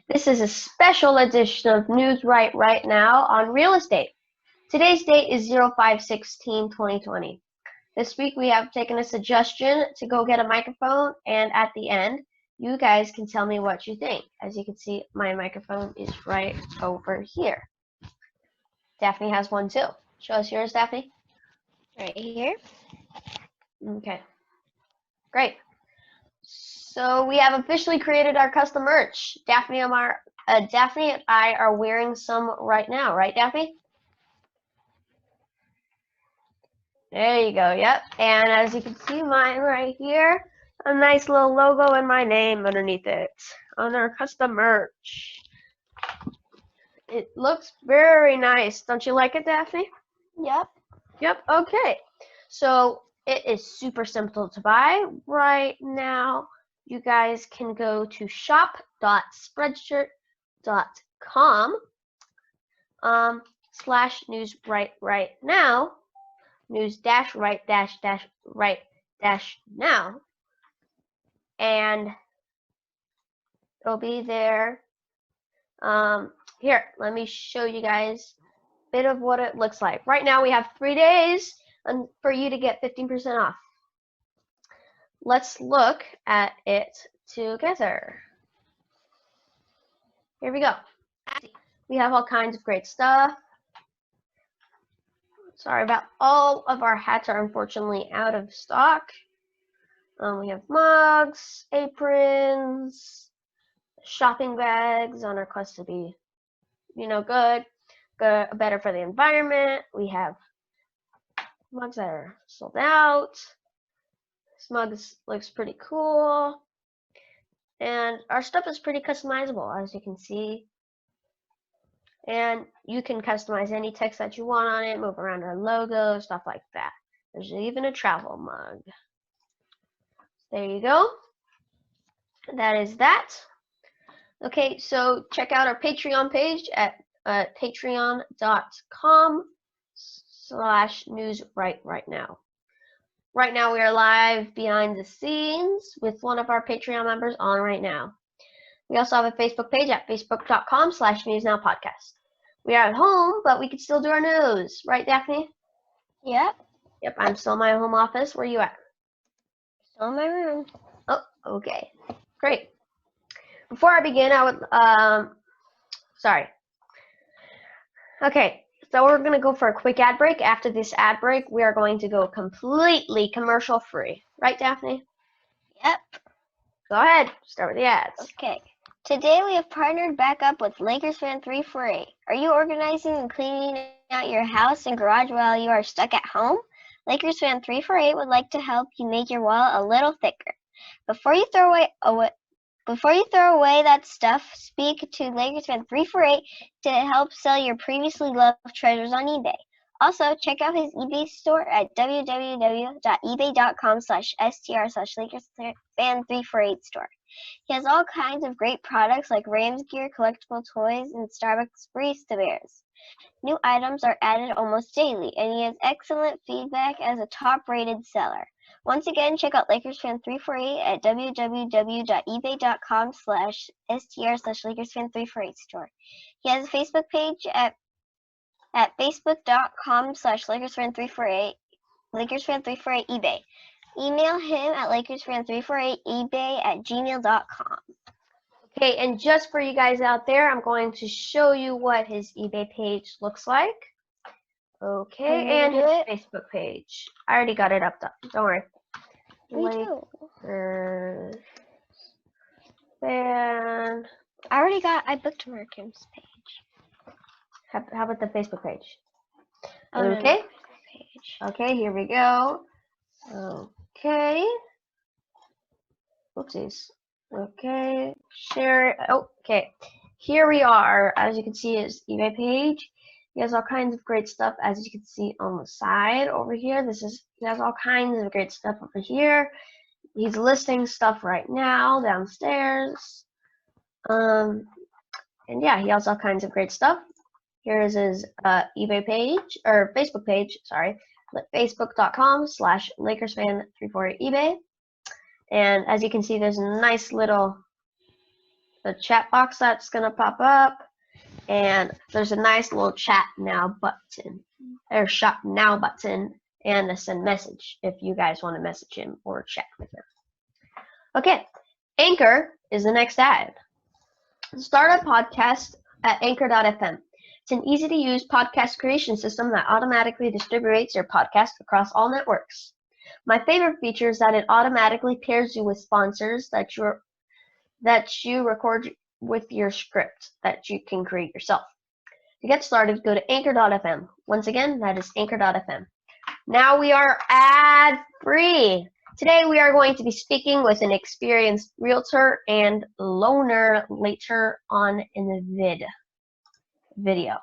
This is a special edition of News Right Now on real estate. Today's date is 05/16/2020. This week we have taken a suggestion to go get a microphone, and at the end, you guys can tell me what you think. As you can see, my microphone is right over here. Daphne has one too. Show us yours, Daphne. Right here. Okay. Great. So we have officially created our custom merch. Daphne and I are wearing some right now, right, Daphne? There you go, yep. And as you can see, mine right here, a nice little logo and my name underneath it on our custom merch. It looks very nice. Don't you like it, Daphne? Yep. Yep, okay. So it is super simple to buy. Right now, you guys can go to shop.spreadshirt.com /news right now, news right now, and it'll be there. Here, let me show you guys a bit of what it looks like. Right now we have 3 days for you to get 15% off. Let's look at it together. Here we go. We have all kinds of great stuff. Sorry about all of our hats are unfortunately out of stock. We have mugs, aprons, shopping bags on our quest to be, good, better for the environment. We have mugs that are sold out. This mug looks pretty cool. And our stuff is pretty customizable, as you can see. And you can customize any text that you want on it, move around our logo, stuff like that. There's even a travel mug. There you go. That is that. Okay, so check out our Patreon page at patreon.com/news right now. Right now we are live behind the scenes with one of our Patreon members on right now. We also have a Facebook page at facebook.com/newsnowpodcast. We are at home, but we can still do our news. Right, Daphne? Yep. Yep, I'm still in my home office. Where are you at? Still in my room. Oh, okay. Great. Before I begin, I would, sorry. Okay, so we're going to go for a quick ad break. After this ad break, we are going to go completely commercial free. Right, Daphne? Yep. Go ahead. Start with the ads. Okay. Today we have partnered back up with Lakers Fan 348. Are you organizing and cleaning out your house and garage while you are stuck at home? Lakers Fan 348 would like to help you make your wallet a little thicker. Before you throw away that stuff, speak to Lakers Fan 348 to help sell your previously loved treasures on eBay. Also, check out his eBay store at www.ebay.com/str/LakersFan348 He has all kinds of great products like Rams gear, collectible toys, and Starbucks barista bears. New items are added almost daily, and he has excellent feedback as a top-rated seller. Once again, check out LakersFan348 at www.ebay.com/str/LakersFan348 He has a Facebook page at facebook.com/LakersFan348, LakersFan348 eBay. Email him at LakersFan348ebay@gmail.com. Okay, and just for you guys out there, I'm going to show you what his eBay page looks like. Okay, and his Facebook page. I already got it up, don't worry. Me too. Fan. I bookmarked his page. How about the Facebook page? Oh, okay. No, page. Okay, here we go. Okay. Oopsies. Okay. Share. Oh, okay. Here we are. As you can see, his eBay page. He has all kinds of great stuff, as you can see on the side over here. He has all kinds of great stuff over here. He's listing stuff right now downstairs. And yeah, he has all kinds of great stuff. Here is his eBay page, or Facebook page, sorry, facebook.com/LakersFan348 eBay. And as you can see, there's a nice little the chat box that's going to pop up, and there's a nice little chat now button, or shop now button, and a send message if you guys want to message him or chat with him. Okay, Anchor is the next ad. Start a podcast at anchor.fm. It's an easy-to-use podcast creation system that automatically distributes your podcast across all networks. My favorite feature is that it automatically pairs you with sponsors that you record with your script that you can create yourself. To get started, go to anchor.fm. Once again, that is anchor.fm. Now we are ad-free. Today we are going to be speaking with an experienced realtor and loaner later on in the video.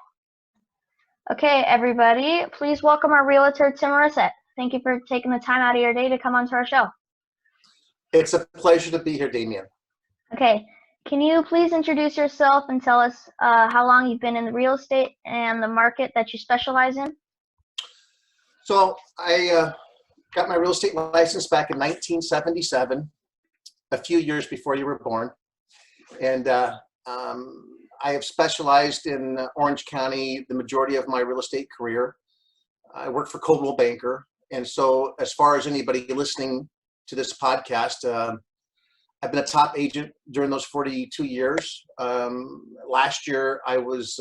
Okay, everybody, please welcome our realtor, Morissette. Thank you for taking the time out of your day to come onto our show. It's a pleasure to be here, Damien. Okay, can you please introduce yourself and tell us how long you've been in the real estate and the market that you specialize in? So I got my real estate license back in 1977, a few years before you were born. And I have specialized in Orange County the majority of my real estate career. I worked for Coldwell Banker. And so as far as anybody listening to this podcast, I've been a top agent during those 42 years. Last year, I was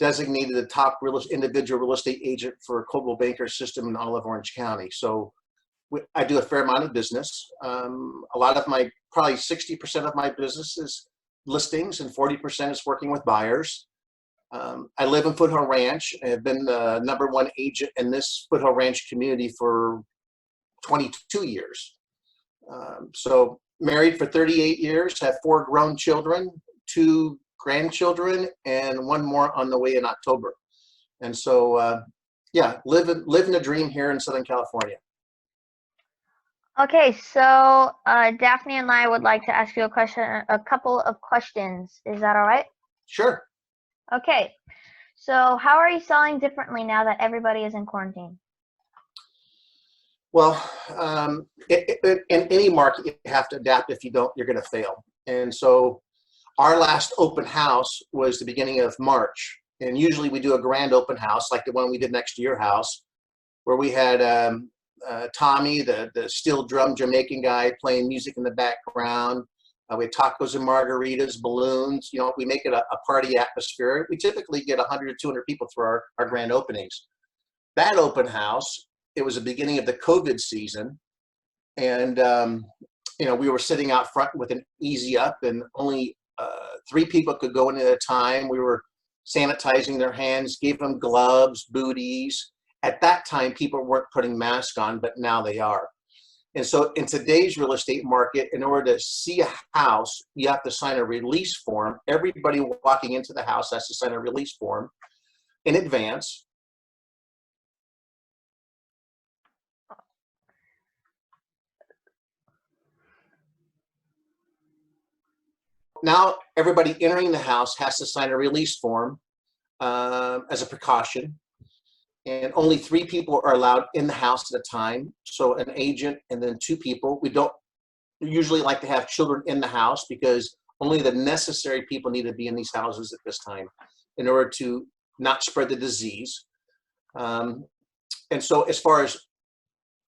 designated the top individual real estate agent for Coldwell Banker system in all of Orange County. So I do a fair amount of business. A lot of probably 60% of my business is listings and 40% is working with buyers. I live in Foothill Ranch and have been the #1 agent in this Foothill Ranch community for 22 years. So married for 38 years, have 4 grown children, 2 grandchildren, and 1 more on the way in October. And so, yeah, living a dream here in Southern California. Okay, so Daphne and I would like to ask you a couple of questions. Is that all right? Sure. Okay, so how are you selling differently now that everybody is in quarantine? Well, in any market, you have to adapt. If you don't, you're going to fail. And so our last open house was the beginning of March. And usually we do a grand open house like the one we did next to your house, where we had Tommy, the steel drum Jamaican guy, playing music in the background. We had tacos and margaritas, balloons. You know, we make it a party atmosphere. We typically get 100 to 200 people through our grand openings. That open house, it was the beginning of the COVID season. And, you know, we were sitting out front with an easy up and only 3 people could go in at a time. We were sanitizing their hands, gave them gloves, booties. At that time, people weren't putting masks on, but now they are. And so in today's real estate market, in order to see a house, you have to sign a release form. Everybody walking into the house has to sign a release form in advance. Now, everybody entering the house has to sign a release form as a precaution. And only 3 people are allowed in the house at a time. So an agent and then 2 people. We don't usually like to have children in the house because only the necessary people need to be in these houses at this time in order to not spread the disease. And so as far as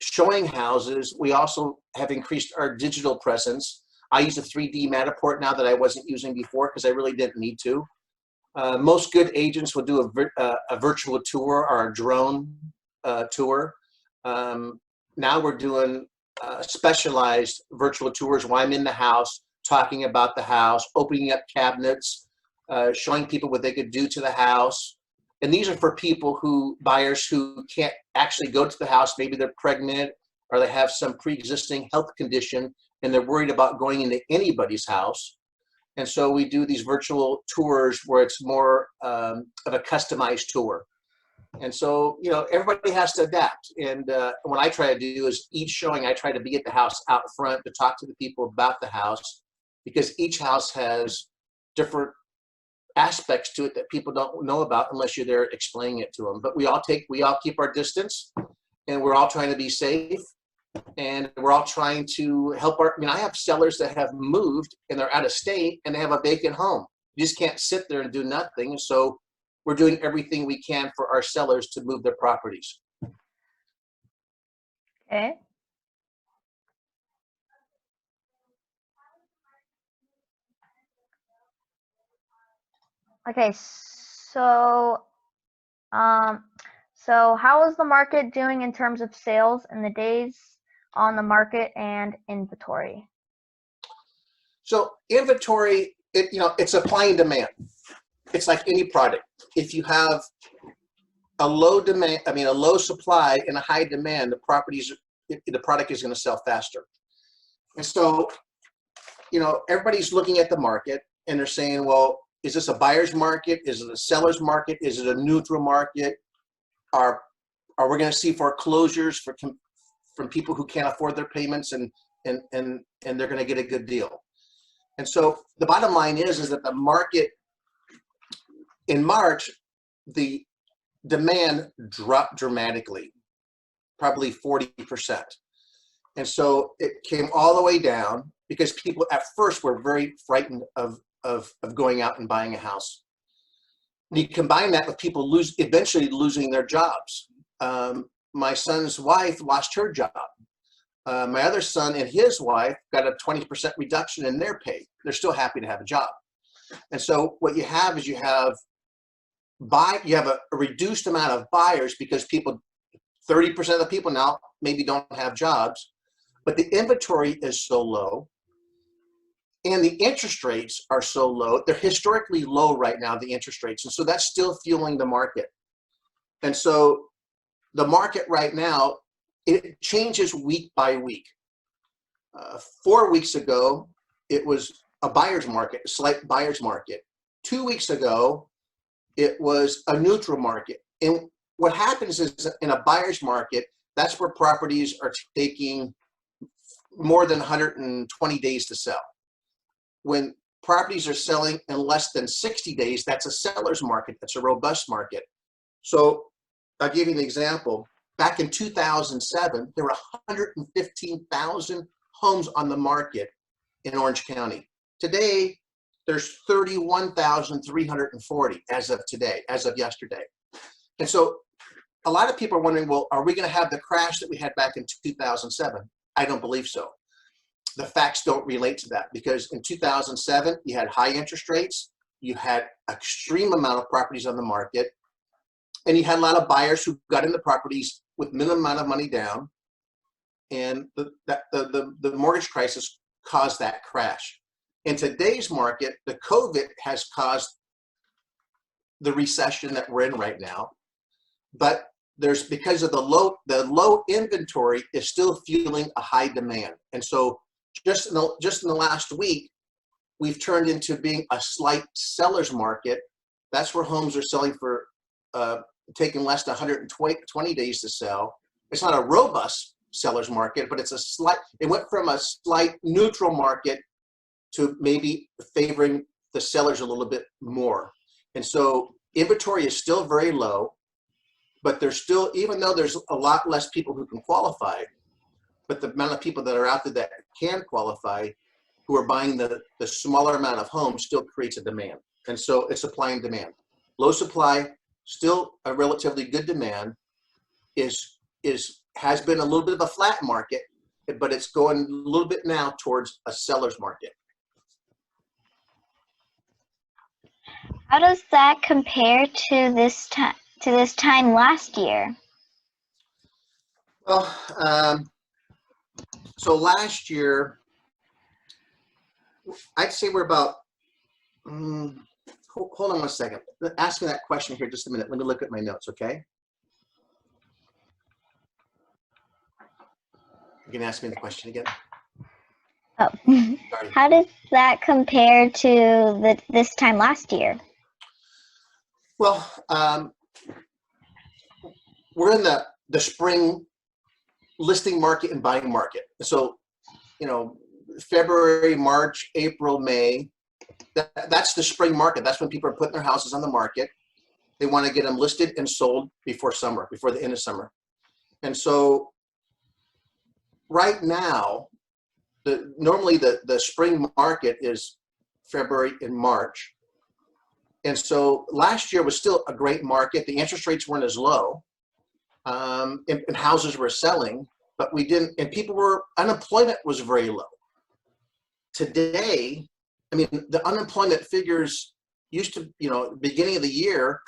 showing houses, we also have increased our digital presence. I use a 3D Matterport now that I wasn't using before because I really didn't need to. Most good agents will do a virtual tour or a drone tour. Now we're doing specialized virtual tours while I'm in the house, talking about the house, opening up cabinets, showing people what they could do to the house. And these are for buyers who can't actually go to the house. Maybe they're pregnant or they have some pre-existing health condition and they're worried about going into anybody's house. And so we do these virtual tours where it's more of a customized tour. And so, you know, everybody has to adapt. And what I try to do is each showing, I try to be at the house out front to talk to the people about the house because each house has different aspects to it that people don't know about unless you're there explaining it to them. But we all keep our distance and we're all trying to be safe. And we're all trying to help I have sellers that have moved and they're out of state and they have a vacant home. You just can't sit there and do nothing. So we're doing everything we can for our sellers to move their properties. Okay. Okay, so how is the market doing in terms of sales and the days on the market and inventory? So inventory, it's supply and demand. It's like any product. If you have a low supply and a high demand, the product is going to sell faster. And so, everybody's looking at the market and they're saying, well, is this a buyer's market? Is it a seller's market? Is it a neutral market? Are we going to see foreclosures from people who can't afford their payments and they're going to get a good deal? And so the bottom line is that the market in March, the demand dropped dramatically, probably 40%. And so it came all the way down because people at first were very frightened of going out and buying a house. And you combine that with people eventually losing their jobs. My son's wife lost her job. My other son and his wife got a 20% reduction in their pay. They're still happy to have a job. And so what you have is you have a reduced amount of buyers because 30% of the people now maybe don't have jobs, but the inventory is so low and the interest rates are so low. They're historically low right now, the interest rates. And so that's still fueling the market. And so the market right now, it changes week by week. 4 weeks ago, it was a buyer's market, a slight buyer's market. 2 weeks ago, it was a neutral market. And what happens is in a buyer's market, that's where properties are taking more than 120 days to sell. When properties are selling in less than 60 days, that's a seller's market. That's a robust market. So I'll give you an example. Back in 2007, there were 115,000 homes on the market in Orange County. Today, there's 31,340 as of yesterday. And so a lot of people are wondering, well, are we going to have the crash that we had back in 2007? I don't believe so. The facts don't relate to that because in 2007, you had high interest rates, you had extreme amount of properties on the market, and you had a lot of buyers who got into properties with minimum amount of money down, and the mortgage crisis caused that crash. In today's market, the COVID has caused the recession that we're in right now, but because of the low inventory is still fueling a high demand. And so just in the last week, we've turned into being a slight seller's market. That's where homes are selling for taking less than 120 days to sell. It's not a robust seller's market, but it went from a slight neutral market to maybe favoring the sellers a little bit more. And so inventory is still very low, but there's still, even though there's a lot less people who can qualify, but the amount of people that are out there that can qualify, who are buying the smaller amount of homes, still creates a demand. And so it's supply and demand. Low supply, still a relatively good demand, has been a little bit of a flat market, but it's going a little bit now towards a seller's market. How does that compare to this time last year? Well, so last year, I'd say we're about, hold on 1 second. Ask me that question here just a minute. Let me look at my notes, okay? You can ask me the question again. Oh, Sorry. how does that compare to this time last year? Well, we're in the spring listing market and buying market. So, February, March, April, May, that's the spring market. That's when people are putting their houses on the market. They want to get them listed and sold before the end of summer. And so right now, normally the spring market is February and March. And so last year was still a great market. The interest rates weren't as low, and houses were selling, but we didn't, and unemployment was very low. Today, I mean, the unemployment figures used to, beginning of the year,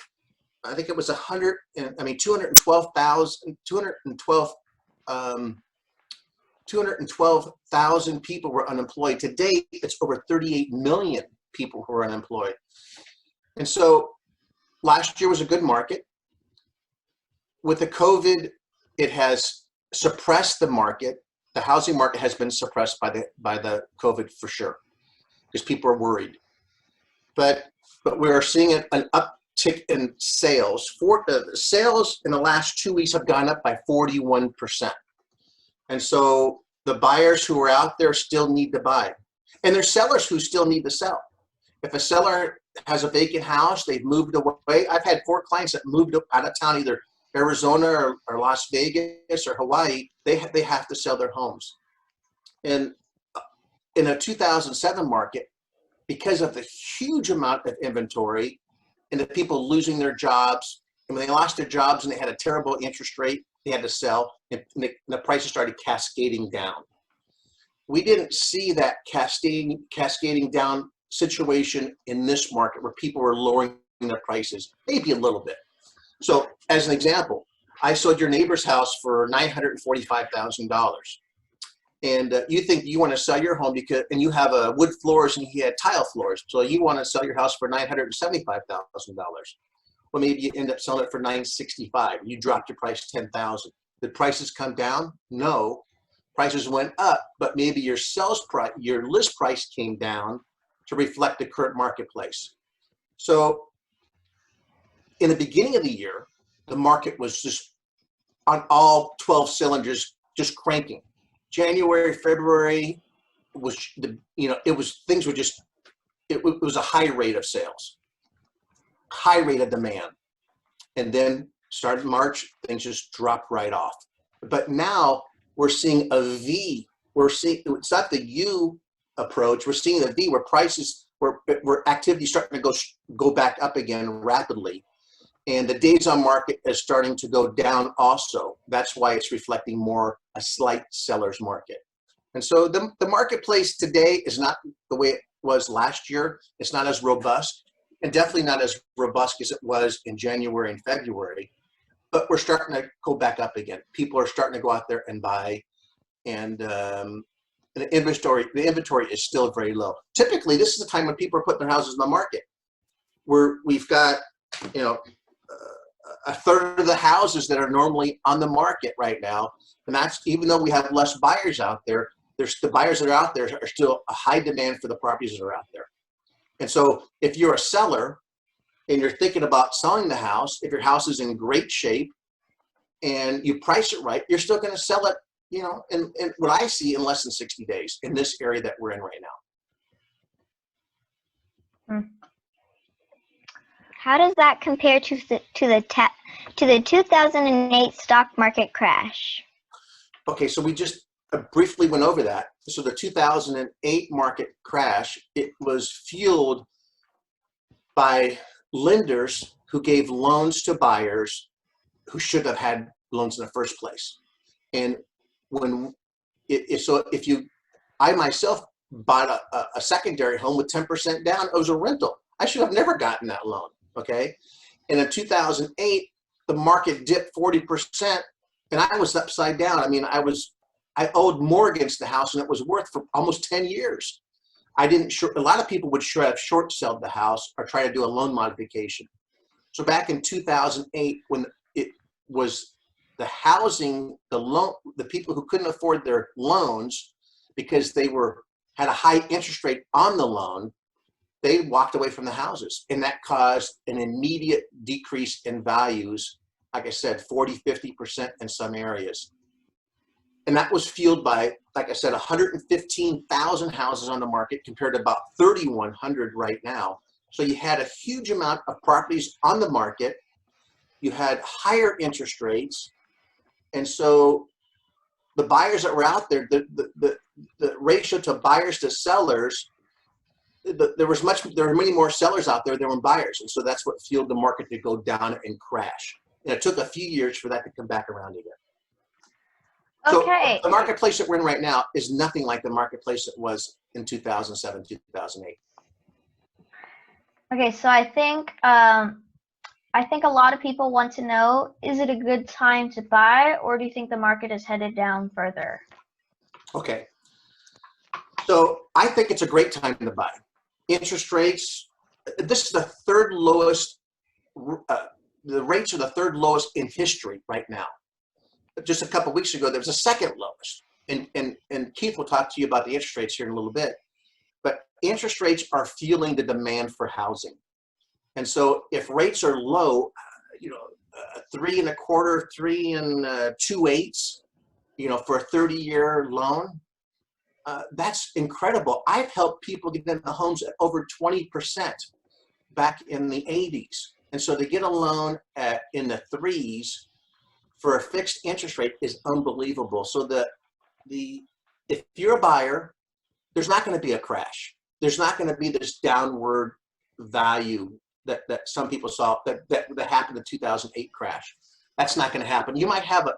I think it was 212,000 people were unemployed. Today, it's over 38 million people who are unemployed. And so last year was a good market. With the COVID, it has suppressed the market. The housing market has been suppressed by the COVID for sure, because people are worried. But we are seeing an uptick in sales. Sales in the last 2 weeks have gone up by 41%. And so the buyers who are out there still need to buy. And there's sellers who still need to sell. If a seller has a vacant house, they've moved away. I've had 4 clients that moved out of town, either Arizona or Las Vegas or Hawaii. They have to sell their homes. And in a 2007 market, because of the huge amount of inventory and the people losing their jobs, and when they lost their jobs and they had a terrible interest rate, they had to sell, and the prices started cascading down. We didn't see that cascading down situation in this market where people were lowering their prices, maybe a little bit. So as an example, I sold your neighbor's house for $945,000. And you think you want to sell your home and you have wood floors and he had tile floors. So you want to sell your house for $975,000. Well, maybe you end up selling it for $965,000. You dropped your price $10,000. Did prices come down? No. Prices went up, but maybe your list price came down to reflect the current marketplace. So in the beginning of the year, the market was just on all 12 cylinders, just cranking. January, February was it was a high rate of sales, high rate of demand. And then starting March, things just dropped right off. But now we're seeing a V. It's not the U approach. We're seeing a V where prices, where activity starting to go back up again rapidly. And the days on market is starting to go down also. That's why it's reflecting more a slight seller's market. And so the marketplace today is not the way it was last year. It's not as robust, and definitely not as robust as it was in January and February. But we're starting to go back up again. People are starting to go out there and buy, and the inventory is still very low. Typically, this is the time when people are putting their houses on the market, where we've got, a third of the houses that are normally on the market right now. And that's even though we have less buyers out there, the buyers that are out there are still a high demand for the properties that are out there. And so if you're a seller and you're thinking about selling the house, if your house is in great shape and you price it right, you're still going to sell it, in what I see, in less than 60 days in this area that we're in right now. How does that compare to the 2008 stock market crash? Okay, so we just briefly went over that. So the 2008 market crash, it was fueled by lenders who gave loans to buyers who should have had loans in the first place. And I myself bought a secondary home with 10% down. It was a rental. I should have never gotten that loan. Okay. And in 2008, the market dipped 40%, and I was upside down. I mean, I owed more against the house, and it was worth for almost 10 years. A lot of people would have short sold the house or try to do a loan modification. So back in 2008, when it was the people who couldn't afford their loans because they had a high interest rate on the loan, they walked away from the houses, and that caused an immediate decrease in values. Like I said, 40, 50% in some areas. And that was fueled by, like I said, 115,000 houses on the market compared to about 3,100 right now. So you had a huge amount of properties on the market. You had higher interest rates. And so the buyers that were out there, the ratio to buyers to sellers, there were many more sellers out there than were buyers. And so that's what fueled the market to go down and crash. And it took a few years for that to come back around again. Okay. So the marketplace that we're in right now is nothing like the marketplace it was in 2007, 2008. Okay, so I think a lot of people want to know, is it a good time to buy, or do you think the market is headed down further? Okay. So I think it's a great time to buy. Interest rates, this is the third lowest, the rates are the third lowest in history right now. Just a couple of weeks ago, there was a second lowest. And Keith will talk to you about the interest rates here in a little bit. But interest rates are fueling the demand for housing. And so if rates are low, 3 1/4, 3 2/8, for a 30-year loan, that's incredible. I've helped people get into homes at over 20% back in the 80s. And so to get a loan in the 3s for a fixed interest rate is unbelievable. So if you're a buyer, there's not going to be a crash. There's not going to be this downward value that some people saw that happened in the 2008 crash. That's not going to happen. You might have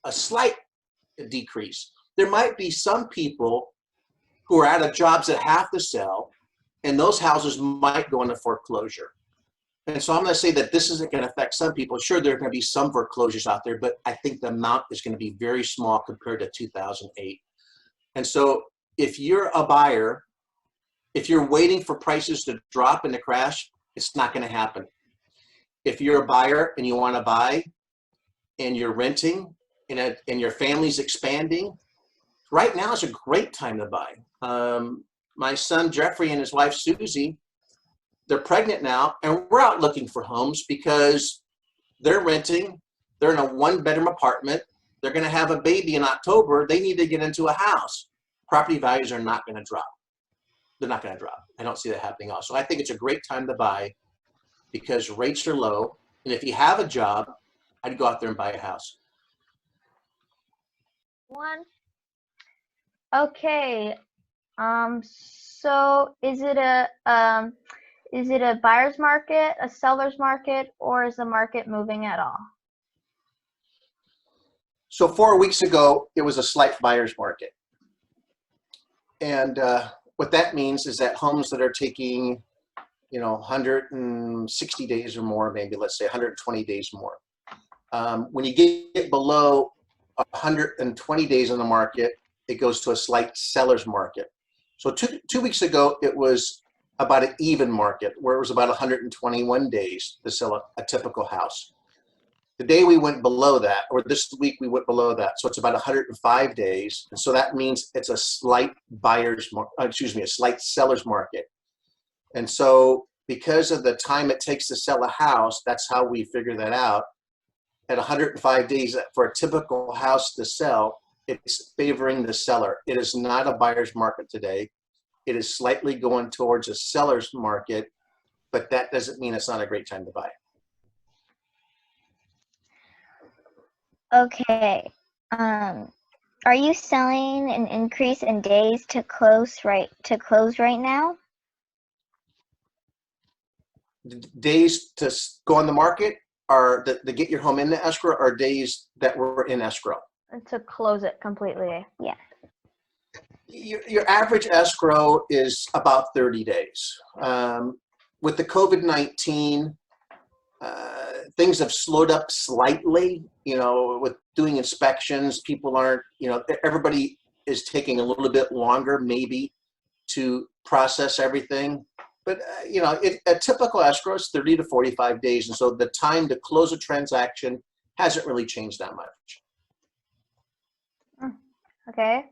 a slight decrease. There might be some people who are out of jobs that have to sell, and those houses might go into foreclosure. And so I'm going to say that this isn't going to affect some people. Sure, there are going to be some foreclosures out there, but I think the amount is going to be very small compared to 2008. And so if you're a buyer, if you're waiting for prices to drop and to crash, it's not going to happen. If you're a buyer and you want to buy and you're renting and your family's expanding, right now is a great time to buy. My son Jeffrey and his wife Susie, they're pregnant now, and we're out looking for homes because they're renting. They're in a 1-bedroom apartment. They're going to have a baby in October. They need to get into a house. Property values are not going to drop. They're not going to drop. I don't see that happening also. I think it's a great time to buy because rates are low. And if you have a job, I'd go out there and buy a house. Okay. So is it a buyer's market, a seller's market, or is the market moving at all? So 4 weeks ago, it was a slight buyer's market. And what that means is that homes that are taking, 160 days or more, maybe let's say 120 days more. When you get below 120 days on the market, it goes to a slight seller's market. So two weeks ago, it was about an even market where it was about 121 days to sell a typical house. The day we went below that, or this week we went below that, so it's about 105 days. And so that means it's a slight a slight seller's market. And so because of the time it takes to sell a house, that's how we figure that out. At 105 days for a typical house to sell, it's favoring the seller. It is not a buyer's market today. It is slightly going towards a seller's market, but that doesn't mean it's not a great time to buy. Okay. Are you selling an increase in days to close right now? Days to go on the market are to get your home in the escrow, or days that were in escrow? And to close it completely. Yeah. Your average escrow is about 30 days. With the COVID-19, things have slowed up slightly, with doing inspections. People aren't, everybody is taking a little bit longer maybe to process everything. But, a typical escrow is 30 to 45 days. And so the time to close a transaction hasn't really changed that much. Okay.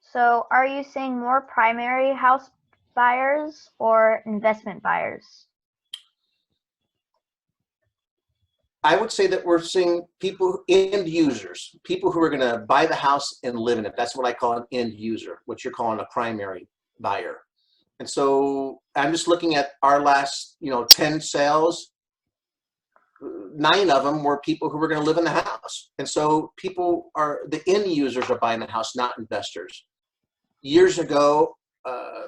So are you seeing more primary house buyers or investment buyers? I would say that we're seeing people, end users, people who are going to buy the house and live in it. That's what I call an end user, what you're calling a primary buyer. And so I'm just looking at our last, 10 sales. 9 of them were people who were going to live in the house. And so the end users are buying the house, not investors. Years ago,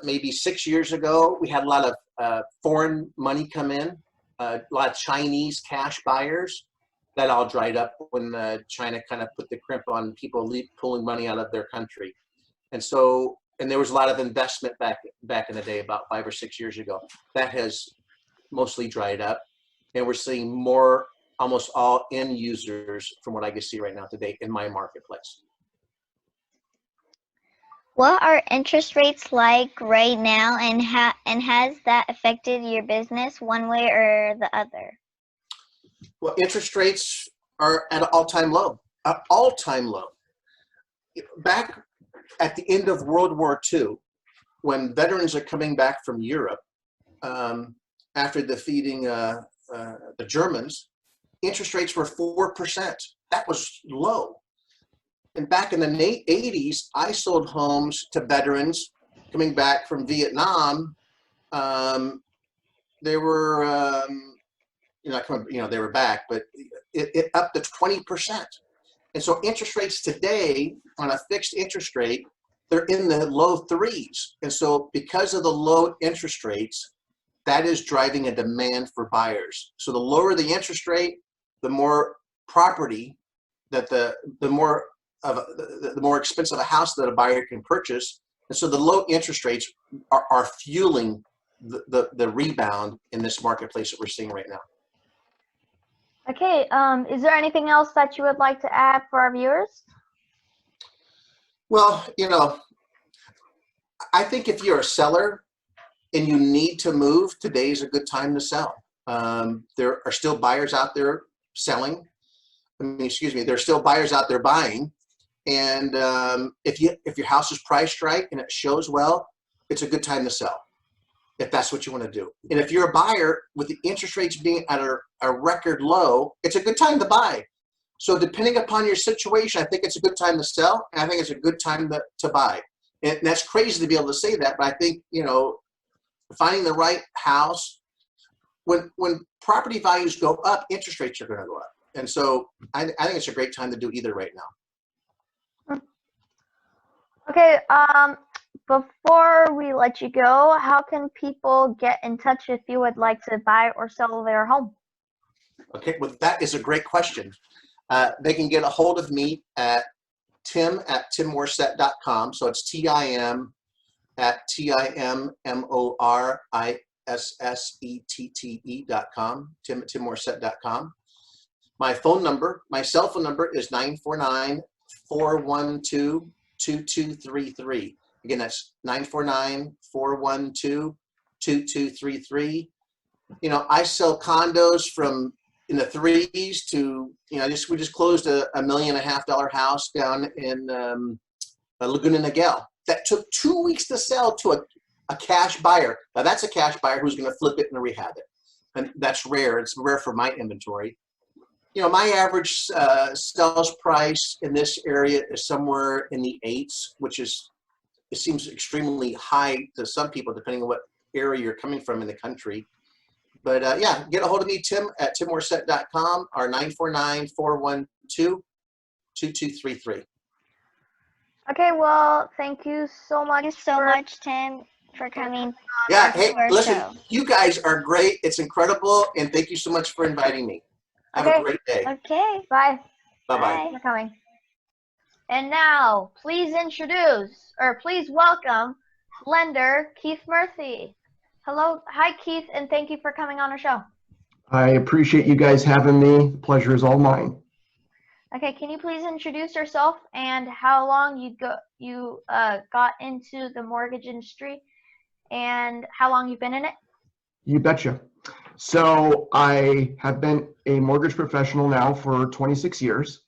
maybe 6 years ago, we had a lot of foreign money come in, a lot of Chinese cash buyers. That all dried up when China kind of put the crimp on people pulling money out of their country. And there was a lot of investment back in the day, about 5 or 6 years ago. That has mostly dried up. And we're seeing more, almost all end users from what I can see right now today in my marketplace. What are interest rates like right now, and has that affected your business one way or the other? Well, interest rates are at an all-time low, Back at the end of World War II, when veterans are coming back from Europe after defeating the Germans, interest rates were 4%. That was low. And back in the 80s, I sold homes to veterans coming back from Vietnam. They were, they were back, but it up to 20%. And so interest rates today on a fixed interest rate, they're in the low 3s. And so because of the low interest rates, that is driving a demand for buyers. So the lower the interest rate, the more property that the more expensive a house that a buyer can purchase. And so the low interest rates are fueling the rebound in this marketplace that we're seeing right now. Okay, is there anything else that you would like to add for our viewers? Well, I think if you're a seller and you need to move, today's a good time to sell. There are still buyers out there selling. There's still buyers out there buying. And if your house is priced right and it shows well, it's a good time to sell, if that's what you want to do. And if you're a buyer, with the interest rates being at a record low, it's a good time to buy. So depending upon your situation, I think it's a good time to sell, and I think it's a good time to buy. And that's crazy to be able to say that, but I think, finding the right house, when property values go up, interest rates are going to go up. And so I think it's a great time to do either right now. Okay, before we let you go, how can people get in touch if you would like to buy or sell their home? Okay, well, that is a great question. They can get a hold of me at tim@timmorissette.com. So it's TIM@TIMMORISSETTE.com, tim@timmorissette.com. My cell phone number is 949-412-2233. Again, that's 949-412-2233. I sell condos from in the 3s to, we just closed a $1.5 million house down in Laguna Niguel. That took 2 weeks to sell to a cash buyer. Now that's a cash buyer who's going to flip it and rehab it. And that's rare. It's rare for my inventory. My average sales price in this area is somewhere in the 8s, which it seems extremely high to some people, depending on what area you're coming from in the country. But yeah, get a hold of me, Tim@timmorissette.com, or 949-412-2233. Okay, well, thank you so much. Thank you so much, Tim, for coming. Yeah, hey, to our listen, show. you guys are great. It's incredible, and thank you so much for inviting me. Have a great day. Okay. Bye. Bye-bye. Thanks for coming. And now, please welcome lender Keith Murphy. Hello, hi Keith, and thank you for coming on our show. I appreciate you guys having me. The pleasure is all mine. Okay, can you please introduce yourself and how long you got into the mortgage industry and how long you've been in it? You betcha. So I have been a mortgage professional now for 26 years.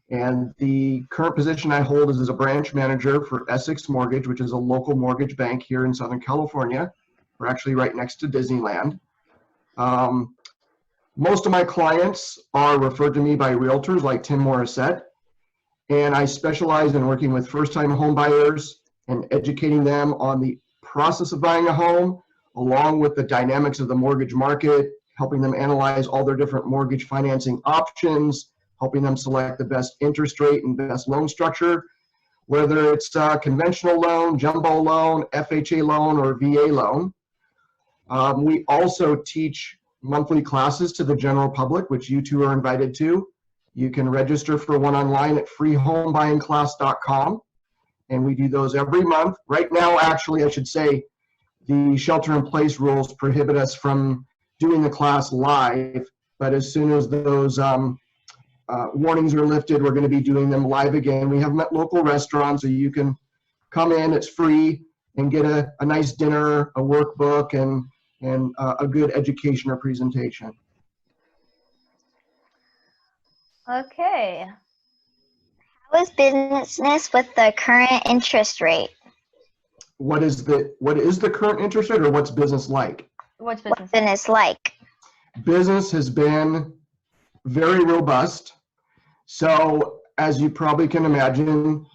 And the current position I hold is as a branch manager for Essex Mortgage, which is a local mortgage bank here in Southern California. We're actually right next to Disneyland. Most of my clients are referred to me by realtors like Tim Morissette, and I specialize in working with first-time home buyers and educating them on the process of buying a home, along with the dynamics of the mortgage market helping them analyze all their different mortgage financing options, helping them select the best interest rate and best loan structure, whether it's a conventional loan, jumbo loan, FHA loan, or VA loan. We also teach monthly classes to the general public, which you two are invited to. You can register for one online at freehomebuyingclass.com, and we do those every month. Right now, actually, I should say, the shelter-in-place rules prohibit us from doing the class live, but as soon as those warnings are lifted, we're going to be doing them live again. We have local restaurants, so you can come in, it's free, and get a nice dinner, a workbook, and a good education or presentation. Okay. How is business with the current interest rate? What is the current interest rate, or what's business like? What's What's business? business like? Business has been very robust. So as you probably can imagine,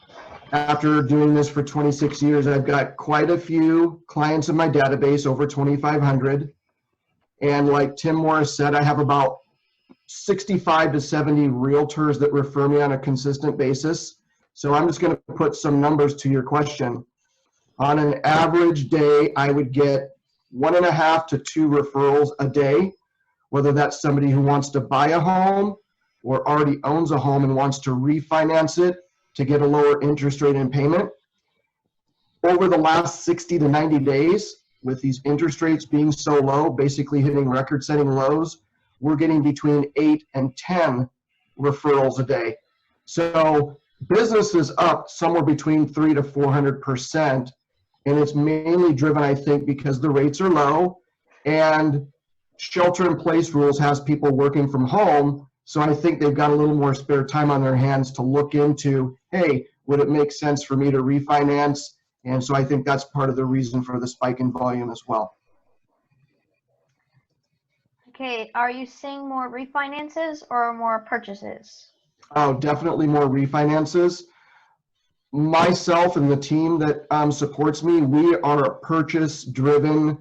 after doing this for 26 years, I've got quite a few clients in my database, over 2,500. And like Tim Morris said, I have about 65 to 70 realtors that refer me on a consistent basis. So I'm just going to put some numbers to your question. On an average day, I would get 1.5 to 2 referrals a day, whether that's somebody who wants to buy a home or already owns a home and wants to refinance it to get a lower interest rate and payment. Over the last 60 to 90 days, with these interest rates being so low, basically hitting record-setting lows, we're getting between 8 and 10 referrals a day. So business is up somewhere between 300 to 400%, and it's mainly driven, I think, because the rates are low and shelter-in-place rules has people working from home. So I think they've got a little more spare time on their hands to look into, hey, would it make sense for me to refinance? And so I think that's part of the reason for the spike in volume as well. Okay, are you seeing more refinances or more purchases? Oh, definitely more refinances. Myself and the team that supports me, we are a purchase-driven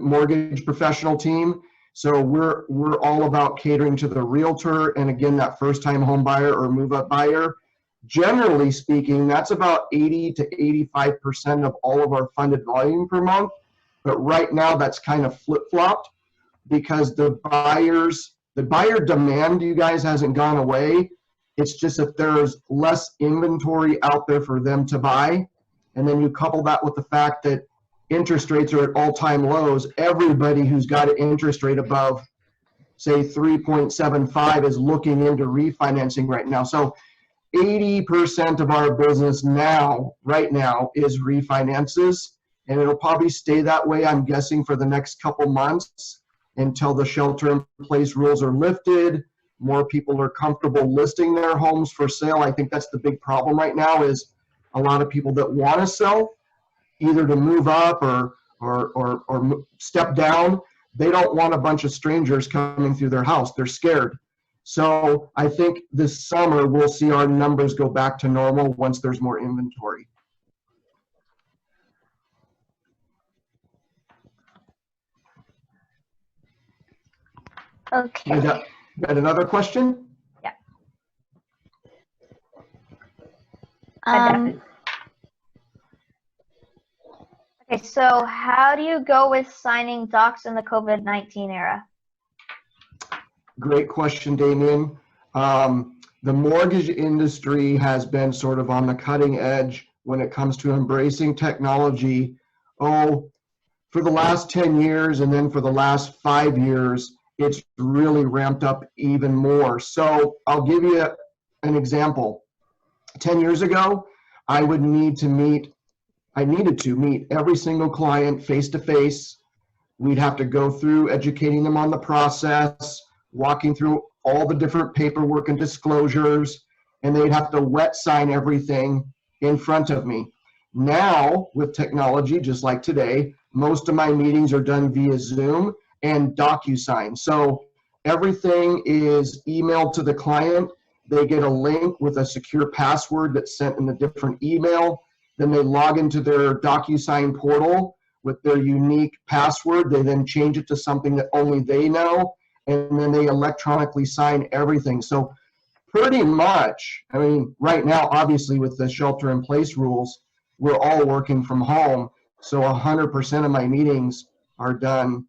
mortgage professional team. So we're all about catering to the realtor and, again, that first-time home buyer or move-up buyer. Generally speaking, that's about 80 to 85% of all of our funded volume per month. But right now, that's kind of flip-flopped because the buyer demand, you guys, hasn't gone away. It's just that there's less inventory out there for them to buy. And then you couple that with the fact that interest rates are at all-time lows. Everybody who's got an interest rate above, say, 3.75 is looking into refinancing right now. So 80% of our business right now, is refinances, and it'll probably stay that way, I'm guessing, for the next couple months until the shelter-in-place rules are lifted, more people are comfortable listing their homes for sale. I think that's the big problem right now, is a lot of people that want to sell, either to move up or step down, they don't want a bunch of strangers coming through their house. They're scared. So I think this summer we'll see our numbers go back to normal once there's more inventory. Okay. You got another question? Okay, so how do you go with signing docs in the COVID-19 era? Great question, Damien. The mortgage industry has been sort of on the cutting edge when it comes to embracing technology. For the last 10 years and then for the last 5 years, it's really ramped up even more. So I'll give you an example. 10 years ago, I needed to meet every single client face to face. We'd have to go through educating them on the process, walking through all the different paperwork and disclosures, and they'd have to wet sign everything in front of me. Now, with technology, just like today, most of my meetings are done via Zoom and DocuSign. So everything is emailed to the client. They get a link with a secure password that's sent in a different email. Then they log into their DocuSign portal. with their unique password. They then change it to something that only they know, and then they electronically sign everything. So pretty much, I mean, right now, obviously with the shelter in place rules, we're all working from home. So 100% of my meetings are done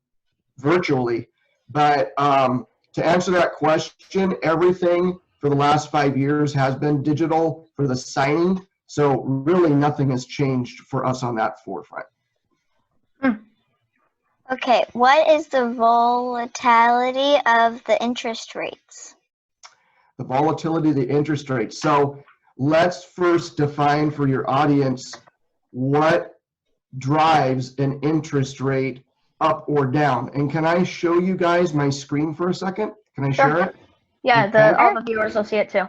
virtually. But to answer that question, everything for the last 5 years has been digital for the signing. So really nothing has changed for us on that forefront. Okay, what is the volatility of the interest rates? The volatility of the interest rates. So let's first define for your audience what drives an interest rate up or down. And can I show you guys my screen for a second? Can I share it? Yeah, Okay. all the viewers will see it too.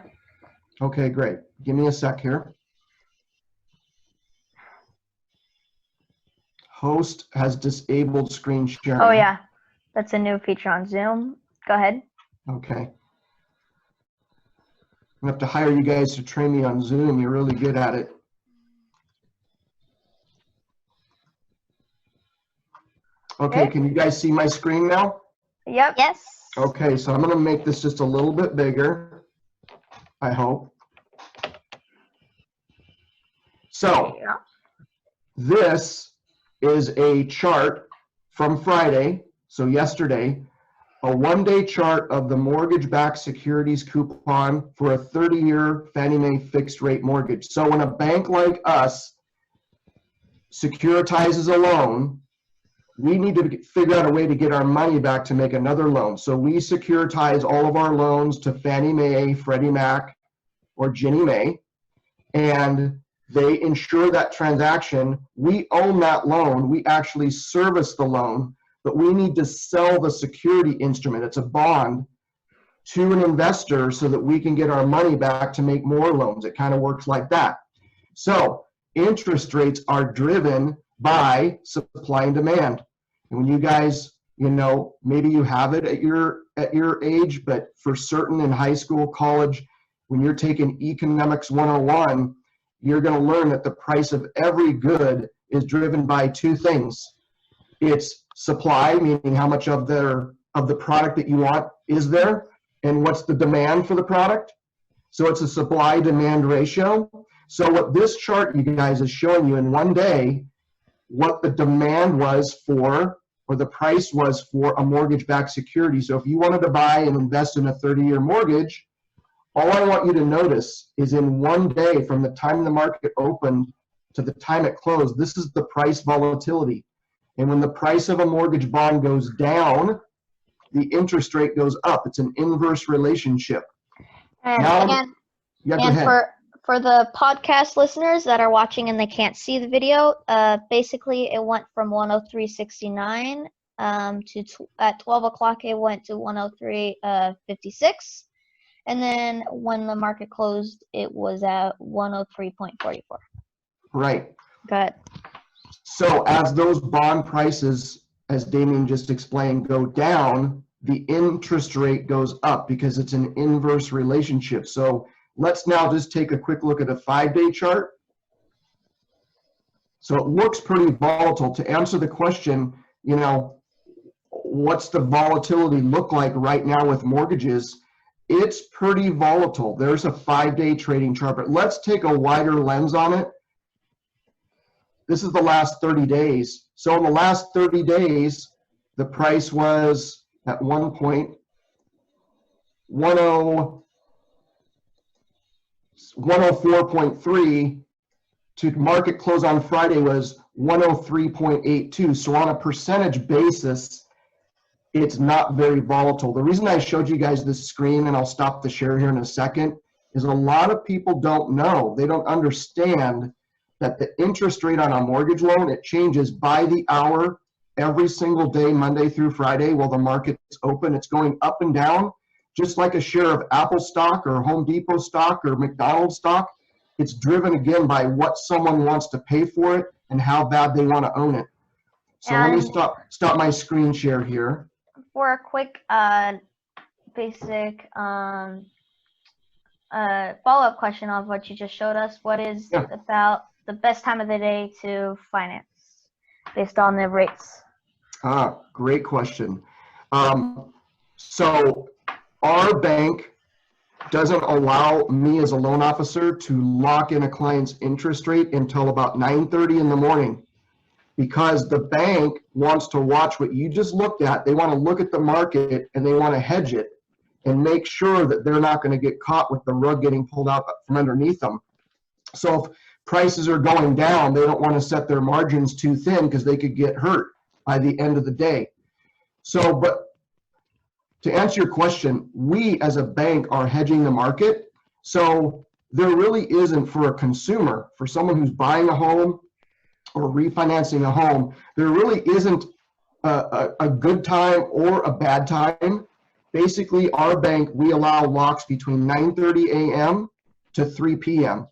Okay, great. Give me a sec here. Host has disabled screen sharing. Oh yeah, that's a new feature on Zoom. Go ahead. Okay. I'm gonna have to hire you guys to train me on Zoom. You're really good at it. Okay, can you guys see my screen now? Yep. Yes. Okay, so I'm gonna make this just a little bit bigger, I hope. So Yeah. this is a chart from Friday, so yesterday, a one-day chart of the mortgage-backed securities coupon for a 30-year Fannie Mae fixed-rate mortgage. So when a bank like us securitizes a loan, we need to figure out a way to get our money back to make another loan. So we securitize all of our loans to Fannie Mae, Freddie Mac, or Ginnie Mae, and they insure that transaction. We own that loan. We actually service the loan, but we need to sell the security instrument. It's a bond to an investor so that we can get our money back to make more loans. It kind of works like that. So interest rates are driven by supply and demand. And when you guys, you know, maybe you have it at your age, but for certain in high school, college, when you're taking Economics 101, you're going to learn that the price of every good is driven by two things. It's supply, meaning how much of the product that you want is there, and what's the demand for the product. So it's a supply-demand ratio. So what this chart, you guys, is showing you in one day what the demand was for, or the price was for, a mortgage-backed security. So if you wanted to buy and invest in a 30-year mortgage, all I want you to notice is in one day from the time the market opened to the time it closed, this is the price volatility. And when the price of a mortgage bond goes down, the interest rate goes up. It's an inverse relationship. And, Now, yeah, go ahead. for the podcast listeners that are watching and they can't see the video, basically it went from 103.69 at 12 o'clock it went to 103.56, and then when the market closed it was at 103.44. Right. Go ahead. So as those bond prices, as Damien just explained, go down, the interest rate goes up because it's an inverse relationship. So let's now just take a quick look at a 5-day chart. So it looks pretty volatile. To answer the question, you know, what's the volatility look like right now with mortgages? It's pretty volatile. There's a 5-day trading chart, but let's take a wider lens on it. This is the last 30 days. So in the last 30 days, the price was at one point 104.3 to market close on Friday was 103.82. So on a percentage basis, it's not very volatile. The reason I showed you guys this screen, and I'll stop the share here in a second, is a lot of people don't know. They don't understand that the interest rate on a mortgage loan, it changes by the hour every single day, Monday through Friday, while the market's open. It's going up and down, just like a share of Apple stock or Home Depot stock or McDonald's stock. It's driven again by what someone wants to pay for it and how bad they want to own it. So let me stop my screen share here. For a quick basic follow-up question of what you just showed us, what is about the best time of the day to finance? based on the rates? Great question. So our bank doesn't allow me as a loan officer to lock in a client's interest rate until about 9:30 in the morning, because the bank wants to watch what you just looked at. They want to look at the market and they want to hedge it and make sure that they're not going to get caught with the rug getting pulled out from underneath them. So if prices are going down, they don't want to set their margins too thin because they could get hurt by the end of the day. So, but to answer your question, we as a bank are hedging the market. So there really isn't, for a consumer, for someone who's buying a home or refinancing a home, there really isn't a good time or a bad time. Basically, our bank, we allow locks between 9:30 a.m. to 3 p.m.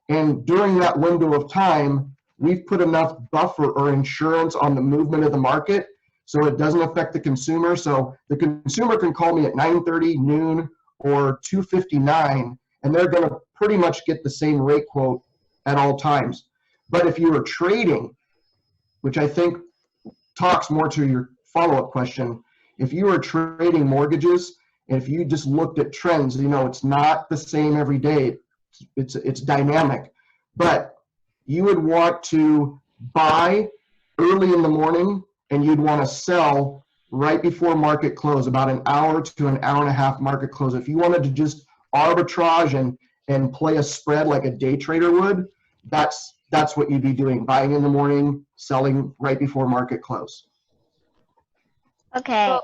And during that window of time, we've put enough buffer or insurance on the movement of the market so it doesn't affect the consumer. So the consumer can call me at 9:30, noon, or 2:59, and they're going to pretty much get the same rate quote at all times. But if you are trading, which I think talks more to your follow-up question, if you are trading mortgages, and if you just looked at trends, you know, it's not the same every day. It's dynamic. But you would want to buy early in the morning, and you'd want to sell right before market close, about an hour to an hour and a half market close. If you wanted to just arbitrage and play a spread like a day trader would, that's what you'd be doing, buying in the morning, selling right before market close. Okay. So-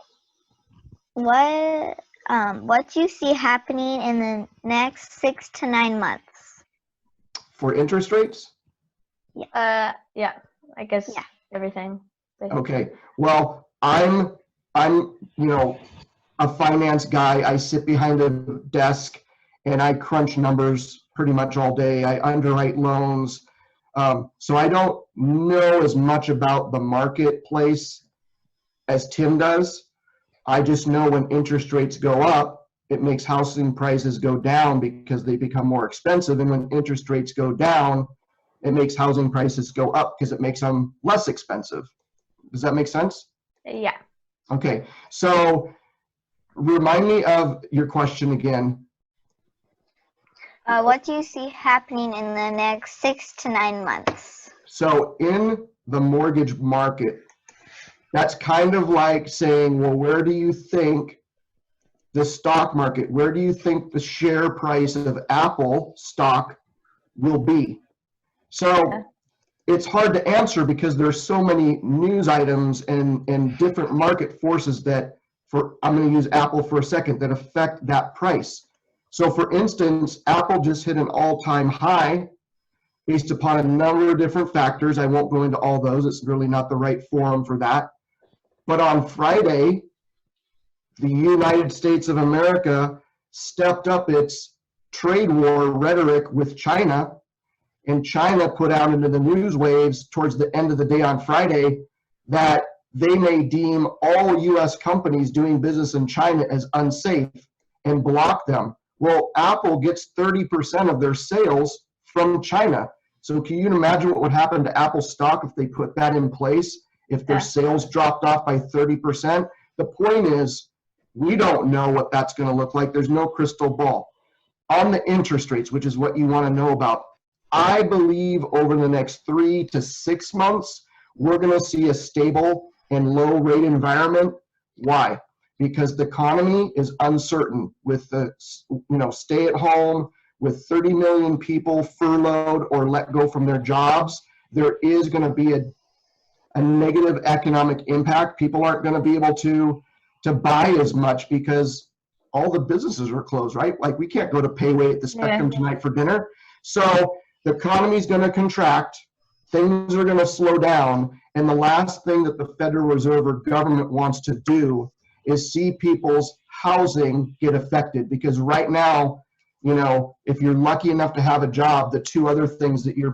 What do you see happening in the next 6 to 9 months? For interest rates? Yeah, I guess Yeah. everything. Okay, well, I'm a finance guy. I sit behind a desk and I crunch numbers pretty much all day. I underwrite loans. So I don't know as much about the marketplace as Tim does. I just know when interest rates go up, it makes housing prices go down because they become more expensive. And when interest rates go down, it makes housing prices go up because it makes them less expensive. Does that make sense? Yeah. Okay, so remind me of your question again. What do you see happening in the next 6 to 9 months? So in the mortgage market, that's kind of like saying, well, where do you think the stock market, where do you think the share price of Apple stock will be? So it's hard to answer because there's so many news items and different market forces that, I'm going to use Apple for a second, that affect that price. So for instance, Apple just hit an all-time high based upon a number of different factors. I won't go into all those. It's really not the right forum for that. But on Friday, the United States of America stepped up its trade war rhetoric with China, and China put out into the news waves towards the end of the day on Friday that they may deem all U.S. companies doing business in China as unsafe and block them. Well, Apple gets 30% of their sales from China. So can you imagine what would happen to Apple stock if they put that in place, if their sales dropped off by 30%? The point is, we don't know what that's going to look like. There's no crystal ball. On the interest rates, which is what you want to know about, I believe over the next 3 to 6 months, we're going to see a stable and low rate environment. Why? Because the economy is uncertain with the stay at home, with 30 million people furloughed or let go from their jobs. There is going to be a negative economic impact. People aren't going to be able to buy as much because all the businesses are closed, right? Like we can't go to Payway at the Spectrum tonight for dinner. So the economy is going to contract, things are going to slow down, and the last thing that the Federal Reserve or government wants to do is see people's housing get affected. Because right now, if you're lucky enough to have a job, the 3 other things you're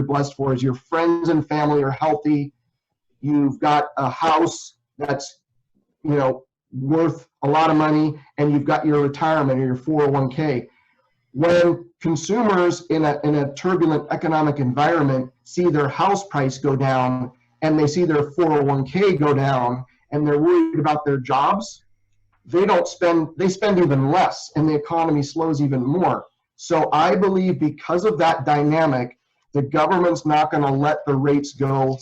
blessed for is your friends and family are healthy, you've got a house that's worth a lot of money, and you've got your retirement or your 401k. When consumers in a turbulent economic environment see their house price go down and they see their 401k go down and they're worried about their jobs, they spend even less and the economy slows even more. So I believe because of that dynamic, the government's not going to let the rates go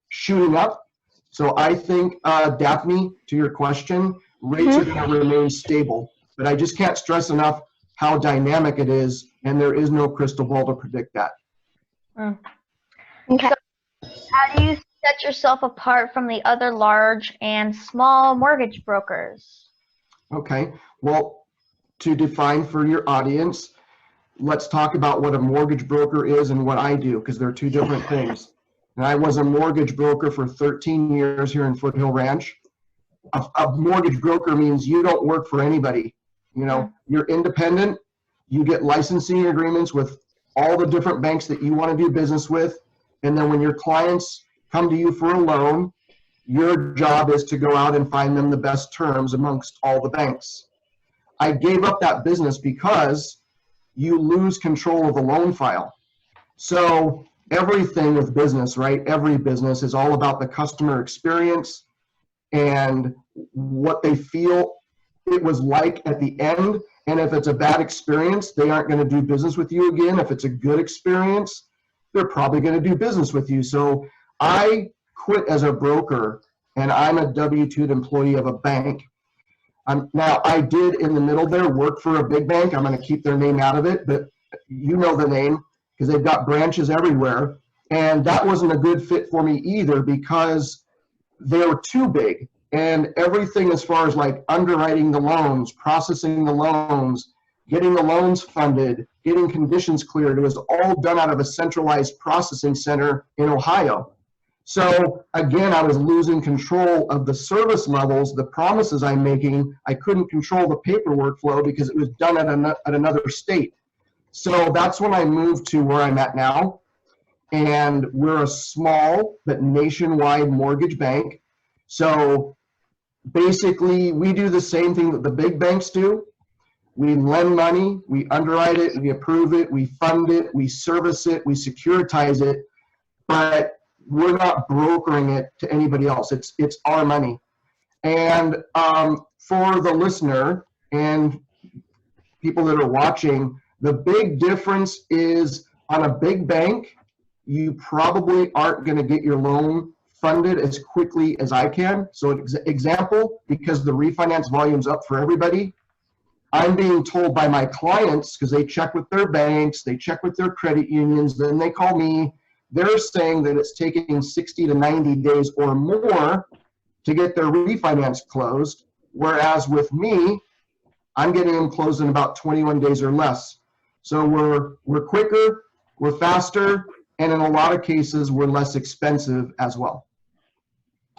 shooting up. So I think, Daphne, to your question, rates are going to remain stable. But I just can't stress enough how dynamic it is, and there is no crystal ball to predict that. Okay. How do you set yourself apart from the other large and small mortgage brokers? Okay, well, to define for your audience, let's talk about what a mortgage broker is and what I do, because they're two different things. And I was a mortgage broker for 13 years here in Foothill Ranch. A mortgage broker means you don't work for anybody. You know, you're independent. You get licensing agreements with all the different banks that you want to do business with. And then when your clients come to you for a loan, your job is to go out and find them the best terms amongst all the banks. I gave up that business because you lose control of the loan file. So everything with business, right? Every business is all about the customer experience and what they feel it was like at the end. And if it's a bad experience, they aren't going to do business with you again. If it's a good experience, they're probably going to do business with you. So I quit as a broker and I'm a W-2 employee of a bank. Now, I did in the middle there work for a big bank. I'm going to keep their name out of it, but you know the name because they've got branches everywhere. And that wasn't a good fit for me either because they were too big. And everything as far as like underwriting the loans, processing the loans, getting the loans funded, getting conditions cleared, it was all done out of a centralized processing center in Ohio. So again, I was losing control of the service levels, the promises I'm making. I couldn't control the paperwork flow because it was done at another state. So that's when I moved to where I'm at now. And we're a small but nationwide mortgage bank. So basically, we do the same thing that the big banks do. We lend money, we underwrite it, we approve it, we fund it, we service it, we securitize it, but we're not brokering it to anybody else. It's our money. And for the listener and people that are watching, the big difference is on a big bank, you probably aren't going to get your loan funded as quickly as I can. So example, because the refinance volume's up for everybody, I'm being told by my clients, because they check with their banks, they check with their credit unions, then they call me, they're saying that it's taking 60 to 90 days or more to get their refinance closed, whereas with me, I'm getting them closed in about 21 days or less. So we're quicker, we're faster, and in a lot of cases, we're less expensive as well.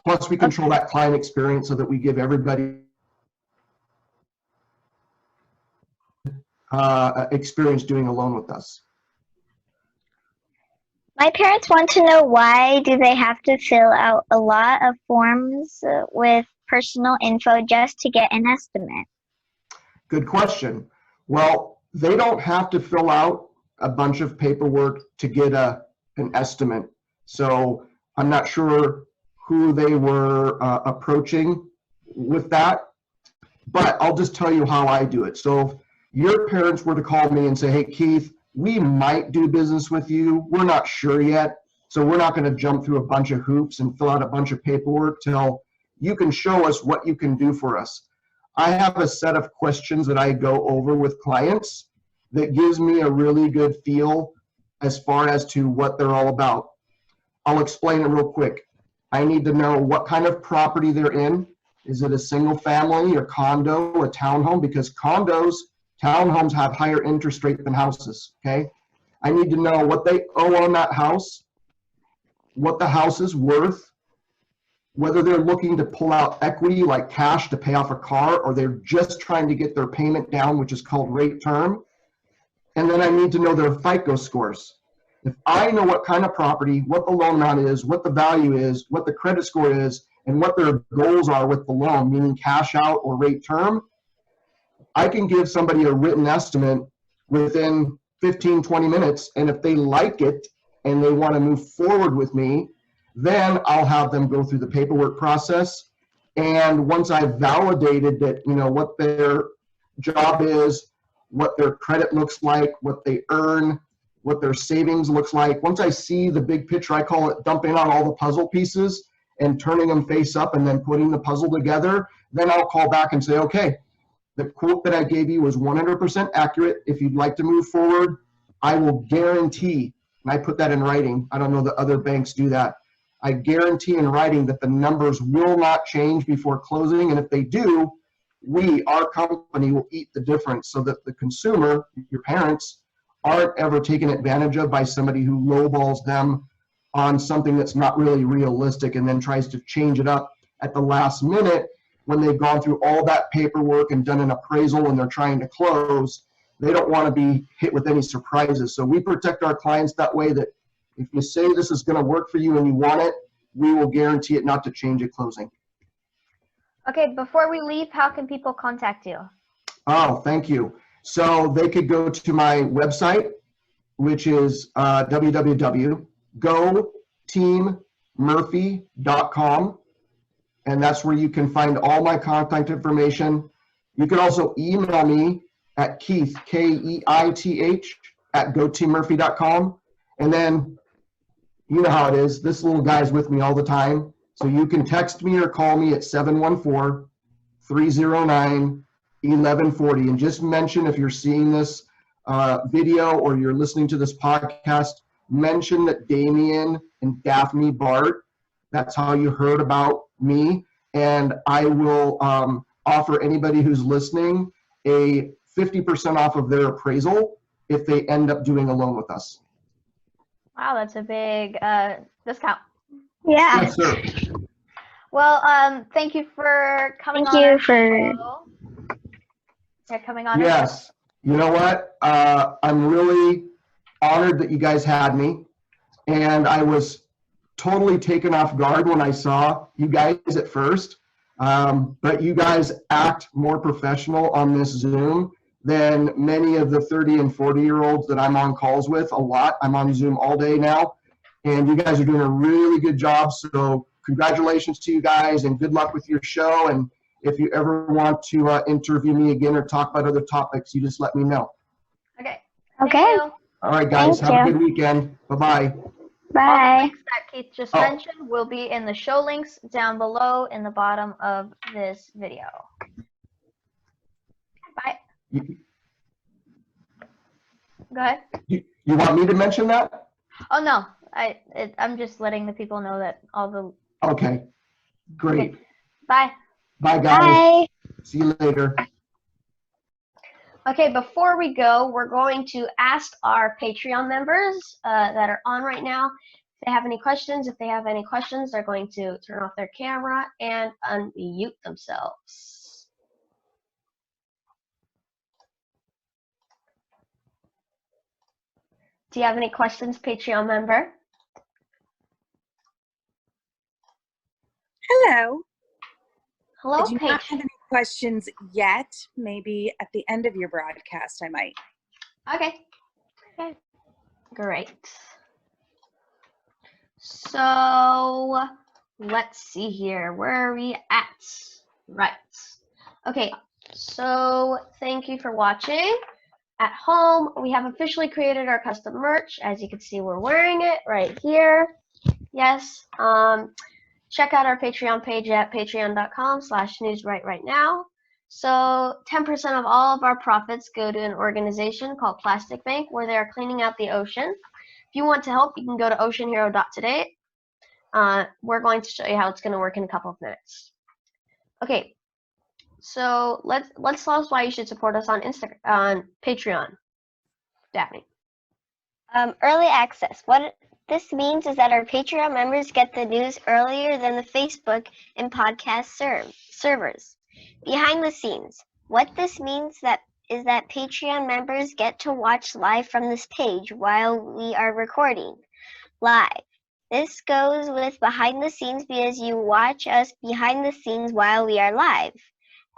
Plus, we control that client experience so that we give everybody experience doing a loan with us. My parents want to know, why do they have to fill out a lot of forms with personal info just to get an estimate? Good question. Well, they don't have to fill out a bunch of paperwork to get an estimate. So I'm not sure who they were approaching with that, but I'll just tell you how I do it. So if your parents were to call me and say, hey, Keith, we might do business with you. We're not sure yet. So we're not going to jump through a bunch of hoops and fill out a bunch of paperwork till you can show us what you can do for us. I have a set of questions that I go over with clients that gives me a really good feel as far as to what they're all about. I'll explain it real quick. I need to know what kind of property they're in. Is it a single family, a condo, a townhome? Because townhomes have higher interest rate than houses, okay? I need to know what they owe on that house, what the house is worth, whether they're looking to pull out equity like cash to pay off a car, or they're just trying to get their payment down, which is called rate term. And then I need to know their FICO scores. If I know what kind of property, what the loan amount is, what the value is, what the credit score is, and what their goals are with the loan, meaning cash out or rate term, I can give somebody a written estimate within 15, 20 minutes. And if they like it and they want to move forward with me, then I'll have them go through the paperwork process. And once I've validated that, what their job is, what their credit looks like, what they earn, what their savings looks like, once I see the big picture, I call it dumping out all the puzzle pieces and turning them face up and then putting the puzzle together, then I'll call back and say, okay, the quote that I gave you was 100% accurate. If you'd like to move forward, I will guarantee, and I put that in writing. I don't know that other banks do that. I guarantee in writing that the numbers will not change before closing. And if they do, our company will eat the difference so that the consumer, your parents, aren't ever taken advantage of by somebody who lowballs them on something that's not really realistic and then tries to change it up at the last minute when they've gone through all that paperwork and done an appraisal and they're trying to close. They don't want to be hit with any surprises. So we protect our clients that way, that if you say this is going to work for you and you want it, we will guarantee it not to change at closing. Okay, before we leave, how can people contact you? Oh, thank you. So they could go to my website, which is www.goteammurphy.com. And that's where you can find all my contact information. You can also email me at Keith, Keith, at goteammurphy.com. And then, you know how it is, this little guy's with me all the time. So you can text me or call me at 714-309-1140. And just mention, if you're seeing this video or you're listening to this podcast, mention that Damien and Daphne Bart, that's how you heard about me. And I will offer anybody who's listening a 50% off of their appraisal if they end up doing a loan with us. Wow, that's a big discount. Yeah. Yes, sir. Well, thank you for coming Thank on. you our for- show. Yeah, coming on. Yes. You know what? I'm really honored that you guys had me. And I was totally taken off guard when I saw you guys at first. But you guys act more professional on this Zoom than many of the 30 and 40-year-olds that I'm on calls with a lot. I'm on Zoom all day now. And you guys are doing a really good job. So congratulations to you guys and good luck with your show. And if you ever want to interview me again or talk about other topics, you just let me know. Okay. Okay. Thank you. All right, guys. Thank Have a you. good weekend. Bye-bye. All the Bye. links that Keith just Oh. mentioned will be in the show links down below in the bottom of this video. Bye. You Go ahead. want me to mention that? Oh no, I'm just letting the people know that all the. Okay. Great. Okay. Bye. Bye, guys. Bye. See you later. Okay, before we go, we're going to ask our Patreon members that are on right now if they have any questions. If they have any questions, they're going to turn off their camera and unmute themselves. Do you have any questions, Patreon member? Hello. Hello, I do not have Patreon. any questions yet. Maybe at the end of your broadcast, I might. Okay. Okay. Great. So let's see here. Where are we at? Right. Okay. So thank you for watching. At home, we have officially created our custom merch. As you can see, we're wearing it right here. Yes. Check out our Patreon page at patreon.com/newsrightnow. So 10% of all of our profits go to an organization called Plastic Bank, where they are cleaning out the ocean. If you want to help, you can go to oceanhero.today. We're going to show you how it's going to work in a couple of minutes. Okay, so let's tell us why you should support us on Patreon. Daphne. Early access. What this means is that our Patreon members get the news earlier than the Facebook and podcast servers. Behind the scenes. What this means is that Patreon members get to watch live from this page while we are recording live. This goes with behind the scenes because you watch us behind the scenes while we are live.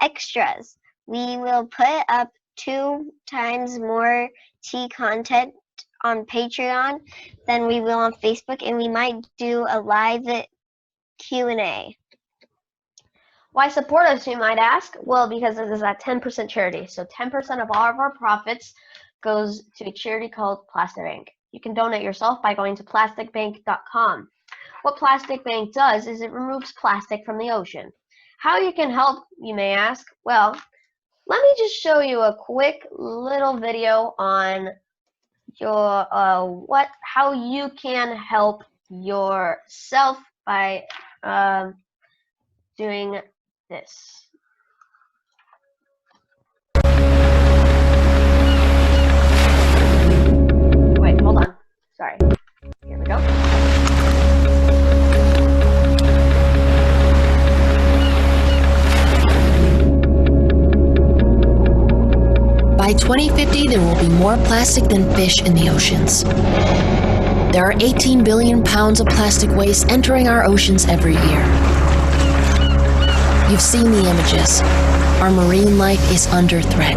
Extras. We will put up 2 times more tea content on Patreon than we will on Facebook, and we might do a live Q&A. Why support us, you might ask? Well, because it is a 10% charity. So 10% of all of our profits goes to a charity called Plastic Bank. You can donate yourself by going to plasticbank.com. What Plastic Bank does is it removes plastic from the ocean. How you can help, you may ask? Well, let me just show you a quick little video on your how you can help yourself by doing this. Wait, hold on. Sorry. Here we go. By 2050, there will be more plastic than fish in the oceans. There are 18 billion pounds of plastic waste entering our oceans every year. You've seen the images. Our marine life is under threat.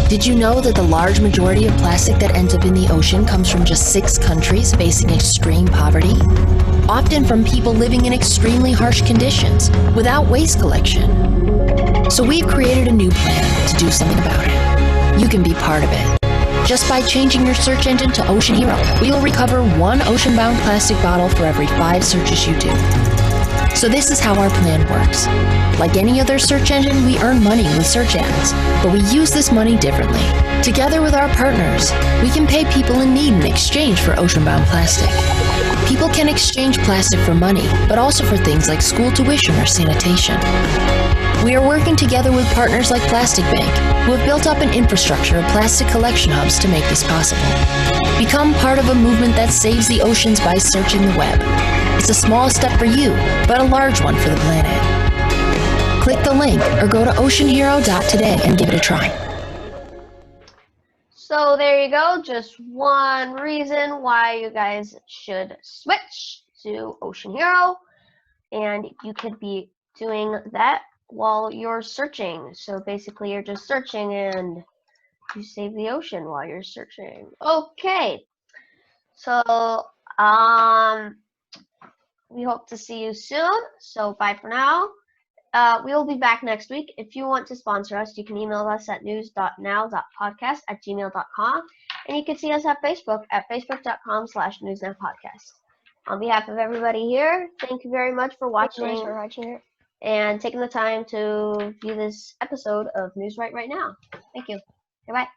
Did you know that the large majority of plastic that ends up in the ocean comes from just 6 countries facing extreme poverty? Often from people living in extremely harsh conditions without waste collection. So we've created a new plan to do something about it. You can be part of it. Just by changing your search engine to Ocean Hero, we will recover 1 ocean-bound plastic bottle for every 5 searches you do. So this is how our plan works. Like any other search engine, we earn money with search ads, but we use this money differently. Together with our partners, we can pay people in need in exchange for ocean-bound plastic. People can exchange plastic for money, but also for things like school tuition or sanitation. We are working together with partners like Plastic Bank, who have built up an infrastructure of plastic collection hubs to make this possible. Become part of a movement that saves the oceans by searching the web. It's a small step for you, but a large one for the planet. Click the link or go to oceanhero.today and give it a try. So there you go, just one reason why you guys should switch to Ocean Hero, and you could be doing that while you're searching. So basically you're just searching and you save the ocean while you're searching. Okay, so we hope to see you soon. So bye for now. We will be back next week. If you want to sponsor us, you can email us at news.now.podcast@gmail.com, and you can see us at Facebook at facebook.com/newsnowpodcast. On behalf of everybody here, thank you very much for watching and taking the time to view this episode of News Right Now. Thank you. Goodbye.